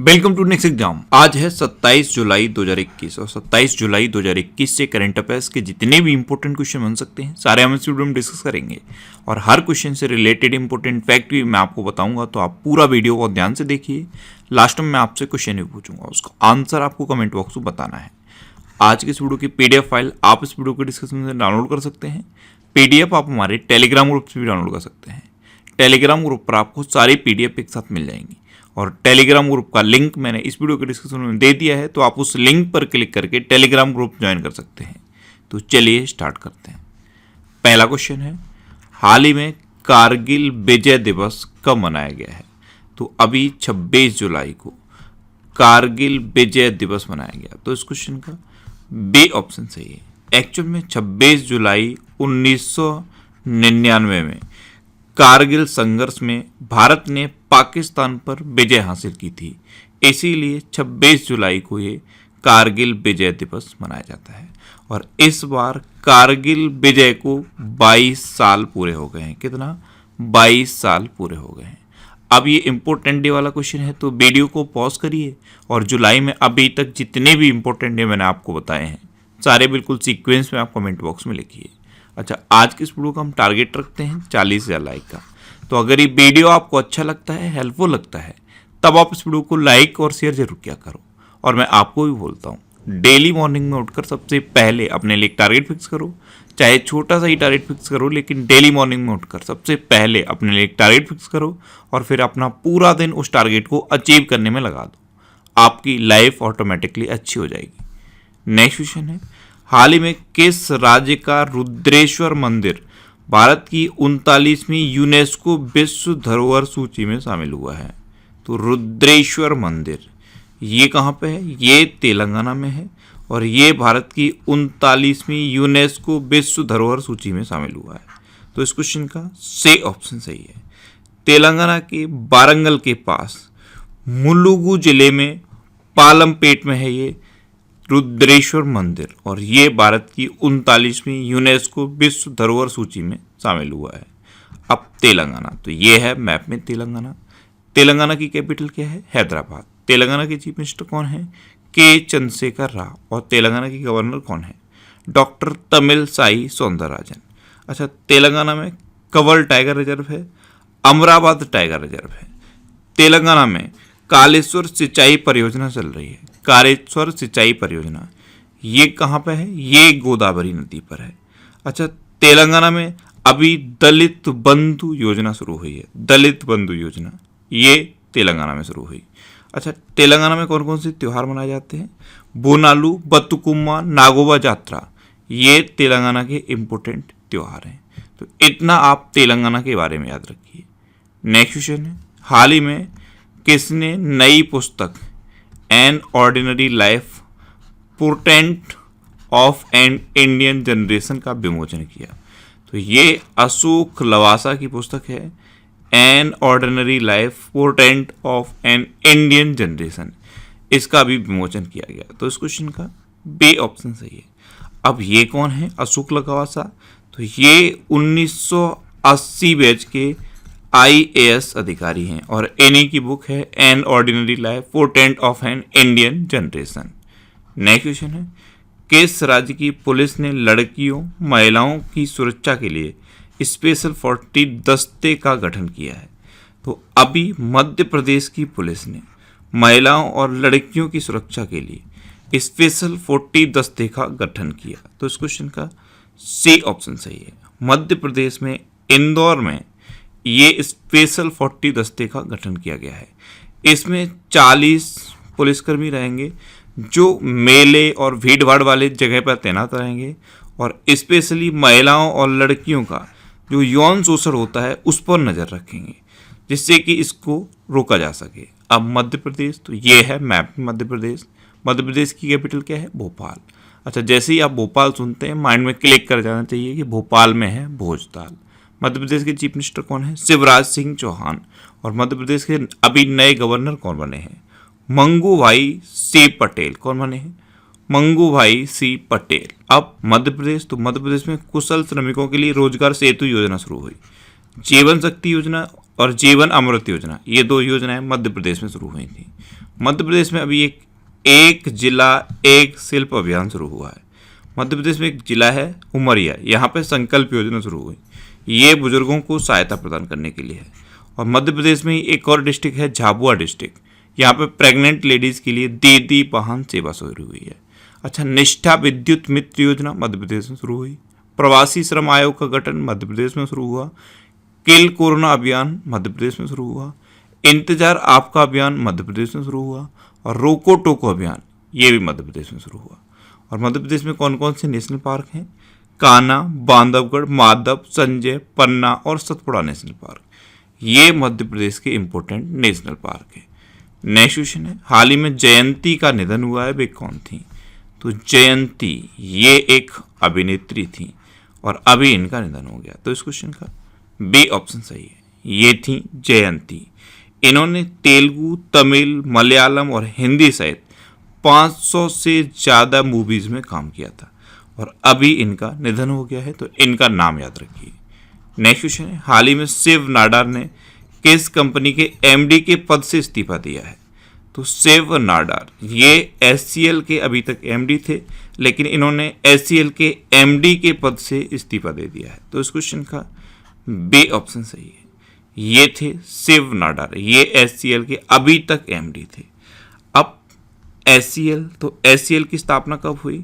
Welcome to next exam. आज है 27 जुलाई 2021 और 27 जुलाई 2021 से करंट अफेयर्स के जितने भी इंपॉर्टेंट क्वेश्चन बन सकते हैं सारे हम इस वीडियो में डिस्कस करेंगे और हर क्वेश्चन से रिलेटेड इंपॉर्टेंट फैक्ट भी मैं आपको बताऊंगा। तो आप पूरा वीडियो को ध्यान से देखिए। लास्ट में मैं आपसे क्वेश्चन भी पूछूंगा, उसका आंसर आपको कमेंट बॉक्स में बताना है। आज की इस वीडियो की PDF फाइल आप इस वीडियो के डिस्क्रिप्शन में डाउनलोड कर सकते हैं। PDF आप हमारे टेलीग्राम ग्रुप से भी डाउनलोड कर सकते हैं। टेलीग्राम ग्रुप पर आपको सारी PDF एक साथ मिल जाएंगी और टेलीग्राम ग्रुप का लिंक मैंने इस वीडियो के डिस्क्रिप्शन में दे दिया है, तो आप उस लिंक पर क्लिक करके टेलीग्राम ग्रुप ज्वाइन कर सकते हैं। तो चलिए स्टार्ट करते हैं। पहला क्वेश्चन है, हाल ही में कारगिल विजय दिवस कब मनाया गया है? तो अभी 26 जुलाई को कारगिल विजय दिवस मनाया गया। तो इस क्वेश्चन का बी ऑप्शन सही है। एक्चुअल में 26 जुलाई 1999 में कारगिल संघर्ष में भारत ने पाकिस्तान पर विजय हासिल की थी, इसीलिए 26 जुलाई को ये कारगिल विजय दिवस मनाया जाता है। और इस बार कारगिल विजय को 22 साल पूरे हो गए हैं। कितना? 22 साल पूरे हो गए हैं। अब ये इम्पोर्टेंट डे वाला क्वेश्चन है, तो वीडियो को पॉज करिए और जुलाई में अभी तक जितने भी इम्पोर्टेंट डे मैंने आपको बताए हैं सारे बिल्कुल सीक्वेंस में आप कमेंट बॉक्स में लिखिए। अच्छा, आज के इस वीडियो का हम टारगेट रखते हैं 40,000 लाइक का। तो अगर ये वीडियो आपको अच्छा लगता है, हेल्पफुल लगता है, तब आप इस वीडियो को लाइक और शेयर जरूर किया करो। और मैं आपको भी बोलता हूँ, डेली मॉर्निंग में उठकर सबसे पहले अपने लिए एक टारगेट फिक्स करो। चाहे छोटा सा ही टारगेट फिक्स करो, लेकिन डेली मॉर्निंग में उठकर सबसे पहले अपने लिए एक टारगेट फिक्स करो और फिर अपना पूरा दिन उस टारगेट को अचीव करने में लगा दो। आपकी लाइफ ऑटोमेटिकली अच्छी हो जाएगी। नेक्स्ट क्वेश्चन है, हाल ही में किस राज्य का रुद्रेश्वर मंदिर भारत की 39वीं यूनेस्को विश्व धरोहर सूची में शामिल हुआ है? तो रुद्रेश्वर मंदिर ये कहाँ पे है? ये तेलंगाना में है और ये भारत की 39वीं यूनेस्को विश्व धरोहर सूची में शामिल हुआ है। तो इस क्वेश्चन का सी ऑप्शन सही है। तेलंगाना के वारंगल के पास मुलुगु जिले में पालमपेट में है ये रुद्रेश्वर मंदिर और ये भारत की 39वीं यूनेस्को विश्व धरोहर सूची में शामिल हुआ है। अब तेलंगाना, तो ये है मैप में तेलंगाना। तेलंगाना की कैपिटल क्या है? हैदराबाद। तेलंगाना के चीफ मिनिस्टर कौन है? के चंद्रशेखर राव। और तेलंगाना की गवर्नर कौन है? डॉक्टर तमिलसाई सौंदरराजन। अच्छा, तेलंगाना में कंवर टाइगर रिजर्व है, अमरावती टाइगर रिजर्व है। तेलंगाना में कालेश्वर सिंचाई परियोजना चल रही है। कालेश्वर सिंचाई परियोजना ये कहाँ पे है? ये गोदावरी नदी पर है। अच्छा, तेलंगाना में अभी दलित बंधु योजना शुरू हुई है। दलित बंधु योजना ये तेलंगाना में शुरू हुई। अच्छा, तेलंगाना में कौन कौन से त्यौहार मनाए जाते हैं? बोनालू, बतुकुम्मा, नागोबा जात्रा ये तेलंगाना के इम्पोर्टेंट त्यौहार हैं। तो इतना आप तेलंगाना के बारे में याद रखिए। नेक्स्ट क्वेश्चन है, हाल ही में किसने नई पुस्तक an ordinary life portrait of an Indian generation का विमोचन किया? तो ये अशोक लवासा की पुस्तक है, an ordinary life portrait of an Indian generation. इसका भी विमोचन किया गया। तो इस क्वेश्चन का बी ऑप्शन सही है। अब ये कौन है अशोक लवासा? तो ये 1980 बैच के IAS अधिकारी हैं और इन्हीं की बुक है an ordinary life portrait of an Indian generation. Next question है, किस राज्य की पुलिस ने लड़कियों महिलाओं की सुरक्षा के लिए स्पेशल 40 दस्ते का गठन किया है? तो अभी मध्य प्रदेश की पुलिस ने महिलाओं और लड़कियों की सुरक्षा के लिए स्पेशल 40 दस्ते का गठन किया। तो इस क्वेश्चन का सी ऑप्शन सही है। मध्य प्रदेश में इंदौर में ये स्पेशल 40 दस्ते का गठन किया गया है। इसमें 40 पुलिसकर्मी रहेंगे जो मेले और भीड़ भाड़ वाले जगह पर तैनात रहेंगे और स्पेशली महिलाओं और लड़कियों का जो यौन शोषण होता है उस पर नज़र रखेंगे, जिससे कि इसको रोका जा सके। अब मध्य प्रदेश, तो ये है मैप मध्य प्रदेश। मध्य प्रदेश की कैपिटल क्या है? भोपाल। अच्छा, जैसे ही आप भोपाल सुनते हैं माइंड में क्लिक कर जाना चाहिए कि भोपाल में है भोजताल। मध्य प्रदेश के चीफ मिनिस्टर कौन है? शिवराज सिंह चौहान। और मध्य प्रदेश के अभी नए गवर्नर कौन बने हैं? मंगूभाई सी पटेल। कौन बने हैं? मंगूभाई सी पटेल। अब मध्य प्रदेश, तो मध्य प्रदेश में कुशल श्रमिकों के लिए रोजगार सेतु योजना शुरू हुई। जीवन शक्ति योजना और जीवन अमृत योजना ये 2 योजनाएं मध्य प्रदेश में शुरू हुई थी। मध्य प्रदेश में अभी एक जिला एक शिल्प अभियान शुरू हुआ है। मध्य प्रदेश में एक जिला है उमरिया, यहाँ पे संकल्प योजना शुरू हुई। ये बुजुर्गों को सहायता प्रदान करने के लिए है। और मध्य प्रदेश में एक और डिस्ट्रिक्ट है झाबुआ डिस्ट्रिक्ट, यहाँ पे प्रेग्नेंट लेडीज के लिए दीदी वाहन सेवा शुरू हुई है। अच्छा, निष्ठा विद्युत मित्र योजना मध्य प्रदेश में शुरू हुई। प्रवासी श्रम आयोग का गठन मध्य प्रदेश में शुरू हुआ। किल कोरोना अभियान मध्य प्रदेश में शुरू हुआ। इंतजार आपका अभियान मध्य प्रदेश में शुरू हुआ। और रोको टोको अभियान ये भी मध्य प्रदेश में शुरू हुआ। और मध्य प्रदेश में कौन कौन से नेशनल पार्क हैं? कान्हा, बांधवगढ़, माधव, संजय, पन्ना और सतपुड़ा नेशनल पार्क, ये मध्य प्रदेश के इंपॉर्टेंट नेशनल पार्क है। नेक्स्ट क्वेश्चन है, हाल ही में जयंती का निधन हुआ है, वे कौन थी? तो जयंती ये एक अभिनेत्री थी और अभी इनका निधन हो गया। तो इस क्वेश्चन का बी ऑप्शन सही है, ये थी जयंती। इन्होंने तेलुगु, तमिल, मलयालम और हिंदी सहित 500 से ज़्यादा मूवीज़ में काम किया था और अभी इनका निधन हो गया है, तो इनका नाम याद रखिए। नेक्स्ट क्वेश्चन है, हाल ही में शिव नाडार ने किस कंपनी के एमडी के पद से इस्तीफा दिया है? तो शिव नाडार ये एचसीएल के अभी तक एमडी थे, लेकिन इन्होंने एचसीएल के एमडी के पद से इस्तीफा दे दिया है। तो इस क्वेश्चन का बी ऑप्शन सही है, ये थे शिव नाडार, ये एचसीएल के अभी तक एमडी थे। अब एचसीएल, तो एचसीएल की स्थापना कब हुई?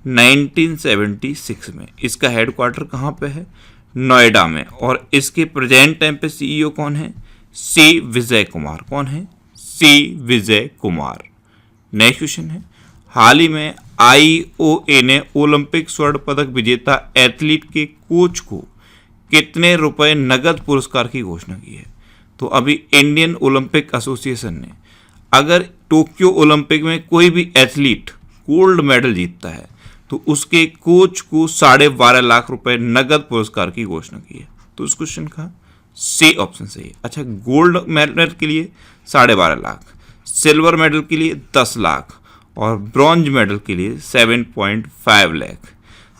1976 में। इसका हेडक्वार्टर कहाँ पे है? नोएडा में। और इसके प्रेजेंट टाइम पे सीईओ कौन है? सी विजय कुमार। कौन है? सी विजय कुमार। नेक्स्ट क्वेश्चन है, हाल ही में आईओए ने ओलंपिक स्वर्ण पदक विजेता एथलीट के कोच को कितने रुपए नगद पुरस्कार की घोषणा की है? तो अभी इंडियन ओलंपिक एसोसिएशन ने अगर टोक्यो ओलंपिक में कोई भी एथलीट गोल्ड मेडल जीतता है तो उसके कोच को 12.5 लाख रुपए नगद पुरस्कार की घोषणा की है। तो इस क्वेश्चन का सी ऑप्शन सही है। अच्छा, गोल्ड मेडल के लिए 12.5 लाख, सिल्वर मेडल के लिए 10 लाख और ब्रॉन्ज मेडल के लिए 7.5 लाख।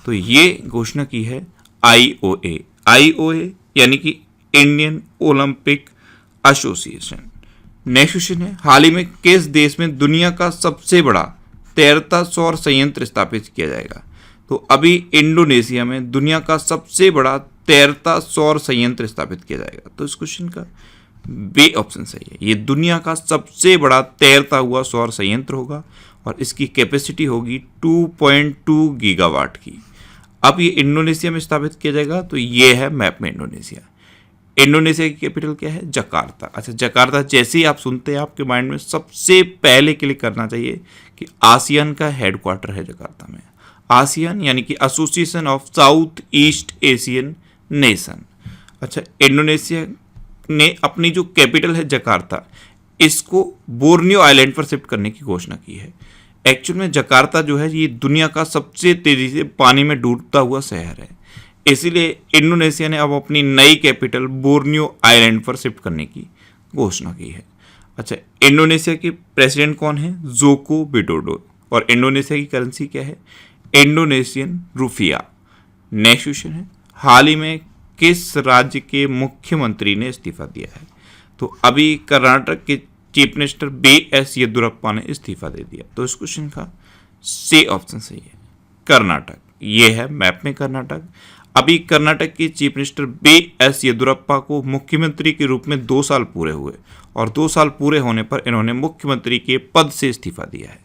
तो ये घोषणा की है आईओए। आईओए यानी कि Indian Olympic association. Next question है, हाल ही में किस देश में दुनिया का सबसे बड़ा तैरता सौर संयंत्र स्थापित किया जाएगा? तो अभी इंडोनेशिया में दुनिया का सबसे बड़ा तैरता सौर संयंत्र स्थापित किया जाएगा। तो इस क्वेश्चन का बी ऑप्शन सही है, ये दुनिया का सबसे बड़ा तैरता हुआ सौर संयंत्र होगा और इसकी कैपेसिटी होगी 2.2 गीगावाट की। अब ये इंडोनेशिया में स्थापित किया जाएगा। तो ये है मैप में इंडोनेशिया। इंडोनेशिया की कैपिटल क्या है? जकार्ता। अच्छा, जकार्ता जैसे ही आप सुनते हैं आपके माइंड में सबसे पहले क्लिक करना चाहिए कि आसियान का हेडक्वार्टर है जकार्ता में। आसियान यानी कि association of south east Asian nation. अच्छा, इंडोनेशिया ने अपनी जो कैपिटल है जकार्ता, इसको बोर्नियो आइलैंड पर शिफ्ट करने की घोषणा की है। एक्चुअल में जकार्ता जो है ये दुनिया का सबसे तेजी से पानी में डूबता हुआ शहर है, इसीलिए इंडोनेशिया ने अब अपनी नई कैपिटल बोर्नियो आइलैंड पर शिफ्ट करने की घोषणा की है। अच्छा, इंडोनेशिया के प्रेसिडेंट कौन है? Joko Widodo. और इंडोनेशिया की करेंसी क्या है? Indonesian rupiah. नेक्स्ट क्वेश्चन है, हाल ही में किस राज्य के मुख्यमंत्री ने इस्तीफा दिया है? तो अभी कर्नाटक के चीफ मिनिस्टर बी.एस. येदियुरप्पा ने इस्तीफा दे दिया। तो इस क्वेश्चन का सी ऑप्शन सही है, कर्नाटक। ये है मैप में कर्नाटक। अभी कर्नाटक के चीफ मिनिस्टर बी.एस. येदियुरप्पा को मुख्यमंत्री के रूप में 2 साल पूरे हुए और 2 साल पूरे होने पर इन्होंने मुख्यमंत्री के पद से इस्तीफा दिया है।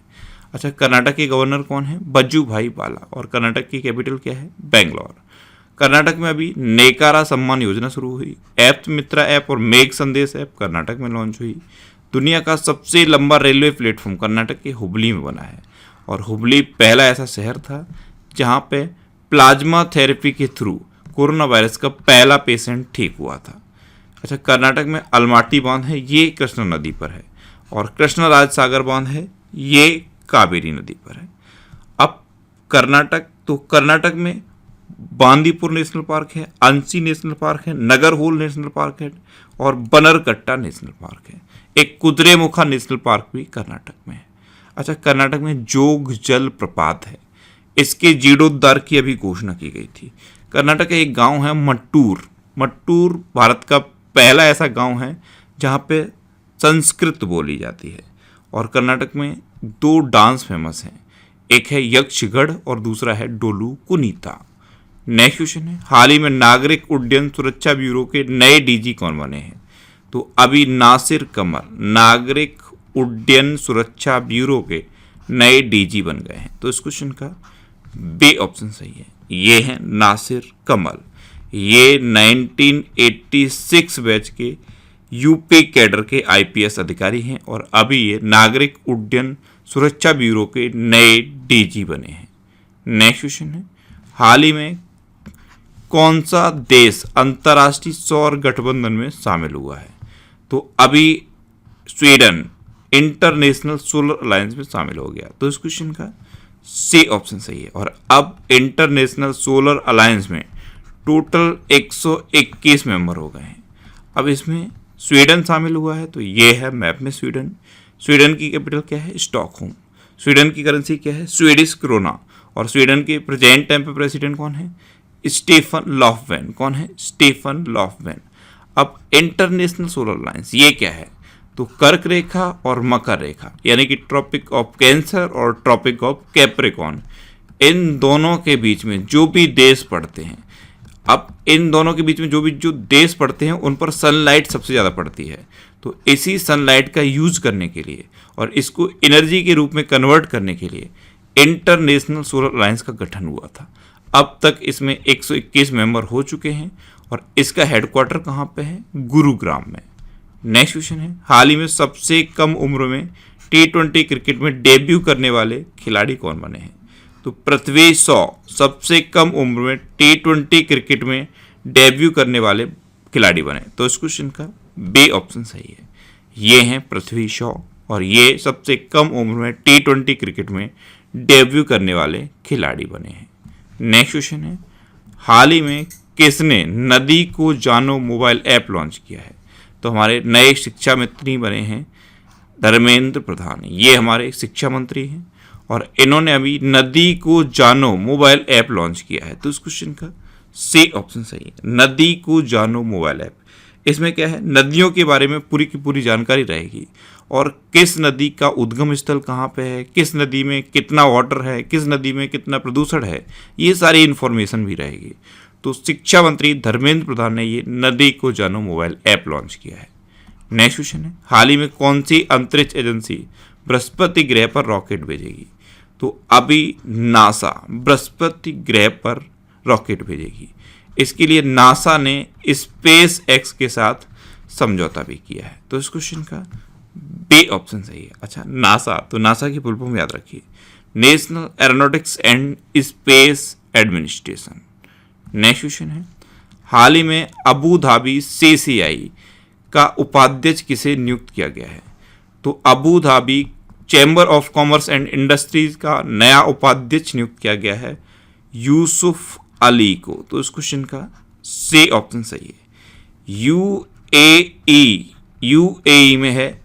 अच्छा, कर्नाटक के गवर्नर कौन है? बजूभाई वाला। और कर्नाटक की कैपिटल क्या है? बेंगलोर। कर्नाटक में अभी नेकारा सम्मान योजना शुरू हुई। ऐप मित्रा ऐप और मेघ संदेश ऐप कर्नाटक में लॉन्च हुई। दुनिया का सबसे लंबा रेलवे प्लेटफॉर्म कर्नाटक के हुबली में बना है और हुबली पहला ऐसा शहर था जहाँ पे प्लाज्मा थेरेपी के थ्रू कोरोना वायरस का पहला पेशेंट ठीक हुआ था। अच्छा, कर्नाटक में अलमाटी बांध है, ये कृष्णा नदी पर है। और कृष्णा राज सागर बांध है, ये कावेरी नदी पर है। अब कर्नाटक में बांदीपुर नेशनल पार्क है, अंसी नेशनल पार्क है, नगरहोल नेशनल पार्क है और बनरकट्टा नेशनल पार्क है। एक कुद्रेमुखा नेशनल पार्क भी कर्नाटक में है। अच्छा, कर्नाटक में जोग जल प्रपात है, इसके जीर्णोद्धार की अभी घोषणा की गई थी। कर्नाटक का एक गांव है मट्टूर। मट्टूर भारत का पहला ऐसा गांव है जहां पे संस्कृत बोली जाती है और कर्नाटक में 2 डांस फेमस हैं, एक है यक्षगढ़ और दूसरा है डोलू कुनीता। नेक्स्ट क्वेश्चन है, हाल ही में नागरिक उड्डयन सुरक्षा ब्यूरो के नए डीजी कौन बने हैं? तो अभी नासिर कमल नागरिक उड्डयन सुरक्षा ब्यूरो के नए डीजी बन गए हैं। तो इस क्वेश्चन का बी ऑप्शन सही है, ये है नासिर कमल। ये 1986 बैच के यूपी कैडर के आईपीएस अधिकारी हैं और अभी ये नागरिक उड्डयन सुरक्षा ब्यूरो के नए डीजी बने हैं। नेक्स्ट क्वेश्चन है, हाल ही में कौन सा देश अंतर्राष्ट्रीय सौर गठबंधन में शामिल हुआ है? तो अभी स्वीडन इंटरनेशनल सोलर अलायंस में शामिल हो गया। तो इस क्वेश्चन का सी ऑप्शन सही है। और अब इंटरनेशनल सोलर अलायंस में टोटल 121 मेंबर हो गए हैं। अब इसमें स्वीडन शामिल हुआ है, तो ये है मैप में स्वीडन। स्वीडन की कैपिटल क्या है? स्टॉकहोम। स्वीडन की करेंसी क्या है? Swedish krona. और स्वीडन के प्रेजेंट टाइम पे प्रेसिडेंट कौन है? स्टीफन लॉफ्वेन। कौन है? स्टीफन लॉफ्वेन। अब इंटरनेशनल सोलर अलायंस ये क्या है? तो कर्क रेखा और मकर रेखा, यानी कि ट्रॉपिक ऑफ कैंसर और ट्रॉपिक ऑफ कैप्रिकॉर्न, इन दोनों के बीच में जो भी देश पड़ते हैं, अब इन दोनों के बीच में जो देश पड़ते हैं उन पर सनलाइट सबसे ज़्यादा पड़ती है। तो इसी सनलाइट का यूज करने के लिए और इसको एनर्जी के रूप में कन्वर्ट करने के लिए इंटरनेशनल सोलर अलायंस का गठन हुआ था। अब तक इसमें 121 मेंबर हो चुके हैं और इसका हेडक्वार्टर कहाँ पे है? गुरुग्राम में। नेक्स्ट क्वेश्चन है, हाल ही में सबसे कम उम्र में T20 क्रिकेट में डेब्यू करने वाले खिलाड़ी कौन बने हैं? तो पृथ्वी शॉ सबसे कम उम्र में T20 क्रिकेट में डेब्यू करने वाले खिलाड़ी बने। तो इस क्वेश्चन का बी ऑप्शन सही है, ये हैं पृथ्वी शॉ और ये सबसे कम उम्र में T20 क्रिकेट में डेब्यू करने वाले खिलाड़ी बने हैं। नेक्स्ट क्वेश्चन है, हाल ही में किसने नदी को जानो मोबाइल ऐप लॉन्च किया है? तो हमारे नए शिक्षा मंत्री बने हैं धर्मेंद्र प्रधान। ये हमारे शिक्षा मंत्री हैं और इन्होंने अभी नदी को जानो मोबाइल ऐप लॉन्च किया है। तो इस क्वेश्चन का सी ऑप्शन सही है, नदी को जानो मोबाइल ऐप। इसमें क्या है? नदियों के बारे में पूरी की पूरी जानकारी रहेगी और किस नदी का उद्गम स्थल कहाँ पे है, किस नदी में कितना वाटर है, किस नदी में कितना प्रदूषण है, ये सारी इन्फॉर्मेशन भी रहेगी। तो शिक्षा मंत्री धर्मेंद्र प्रधान ने ये नदी को जानो मोबाइल ऐप लॉन्च किया है। नेक्स्ट क्वेश्चन है, हाल ही में कौन सी अंतरिक्ष एजेंसी बृहस्पति ग्रह पर रॉकेट भेजेगी? तो अभी नासा बृहस्पति ग्रह पर रॉकेट भेजेगी। इसके लिए नासा ने स्पेस एक्स के साथ समझौता भी किया है। तो इस क्वेश्चन का बी ऑप्शन सही है। अच्छा, नासा, तो नासा की फुल फॉर्म याद रखिए, national aeronautics and space administration. Next question है, हाल ही में अबू धाबी CCI का उपाध्यक्ष किसे नियुक्त किया गया है? तो Abu Dhabi chamber of commerce and industries का नया उपाध्यक्ष नियुक्त किया गया है यूसुफ अली को। तो इस क्वेश्चन का सी ऑप्शन सही है, UAE में है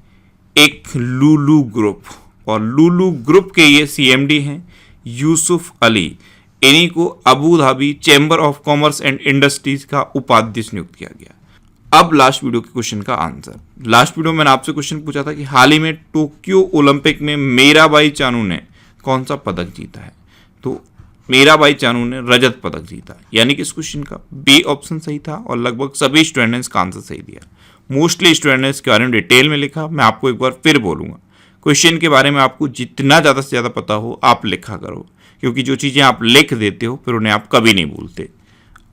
एक लुलु ग्रुप और लुलु ग्रुप के ये CMD हैं यूसुफ अली। इन्हीं को Abu Dhabi chamber of commerce and industries का उपाध्यक्ष नियुक्त किया गया। अब लास्ट वीडियो के क्वेश्चन का आंसर। लास्ट वीडियो में मैंने आपसे क्वेश्चन पूछा था कि हाल ही में टोक्यो ओलंपिक में मीराबाई चानू ने कौन सा पदक जीता है? तो मीराबाई चानू ने रजत पदक जीता, यानी कि इस क्वेश्चन का बी ऑप्शन सही था और लगभग सभी स्टूडेंट्स का आंसर सही दिया। मोस्टली स्टूडेंट्स के बारे में डिटेल में लिखा। मैं आपको एक बार फिर बोलूँगा, क्वेश्चन के बारे में आपको जितना ज़्यादा से ज़्यादा पता हो आप लिखा करो, क्योंकि जो चीज़ें आप लिख देते हो फिर उन्हें आप कभी नहीं भूलते।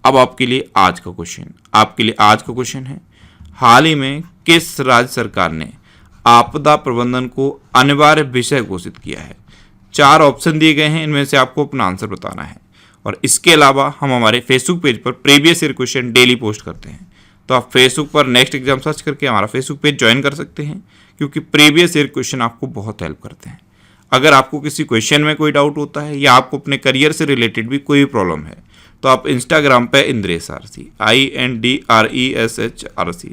अब आपके लिए आज का क्वेश्चन है, हाल ही में किस राज्य सरकार ने आपदा प्रबंधन को अनिवार्य विषय घोषित किया है? 4 ऑप्शन दिए गए हैं, इनमें से आपको अपना आंसर बताना है। और इसके अलावा हम हमारे फेसबुक पेज पर previous year question daily post करते हैं, तो आप फेसबुक पर नेक्स्ट एग्जाम सर्च करके हमारा फेसबुक पेज ज्वाइन कर सकते हैं, क्योंकि प्रीवियस ईयर क्वेश्चन आपको बहुत हेल्प करते हैं। अगर आपको किसी क्वेश्चन में कोई डाउट होता है या आपको अपने करियर से रिलेटेड भी कोई प्रॉब्लम है, तो आप इंस्टाग्राम पे इंद्रेश आरसी INDRESHRC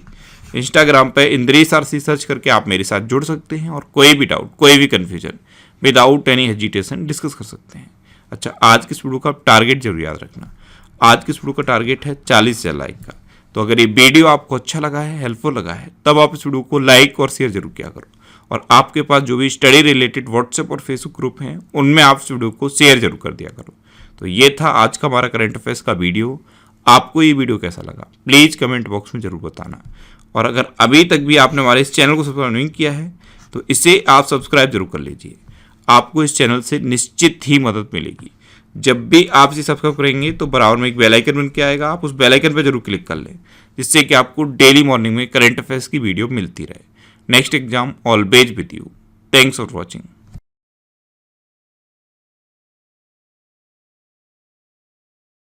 इंस्टाग्राम पे इंद्रेश आरसी सर्च करके आप मेरे साथ जुड़ सकते हैं और कोई भी डाउट, कोई भी confusion without any hesitation discuss कर सकते हैं। अच्छा, आज की इस वीडियो का टारगेट जरूर याद रखना। आज की इस वीडियो का टारगेट है 40,000 लाइक का। तो अगर ये वीडियो आपको अच्छा लगा है, हेल्पफुल लगा है, तब आप इस वीडियो को लाइक और शेयर जरूर किया करो और आपके पास जो भी स्टडी रिलेटेड व्हाट्सएप और फेसबुक ग्रुप हैं उनमें आप इस वीडियो को शेयर जरूर कर दिया करो। तो ये था आज का हमारा करंट अफेयर्स का वीडियो। आपको ये वीडियो कैसा लगा प्लीज़ कमेंट बॉक्स में जरूर बताना। और अगर अभी तक भी आपने हमारे इस चैनल को सब्सक्राइब नहीं किया है तो इसे आप सब्सक्राइब जरूर कर लीजिए। आपको इस चैनल से निश्चित ही मदद मिलेगी। जब भी आप इसे सब्सक्राइब करेंगे तो बराबर में एक बेल आइकन बन के आएगा, आप उस बेल आइकन पर जरूर क्लिक कर लें, जिससे कि आपको डेली मॉर्निंग में करंट अफेयर्स की वीडियो मिलती रहे। Next exam always with you. Thanks for watching.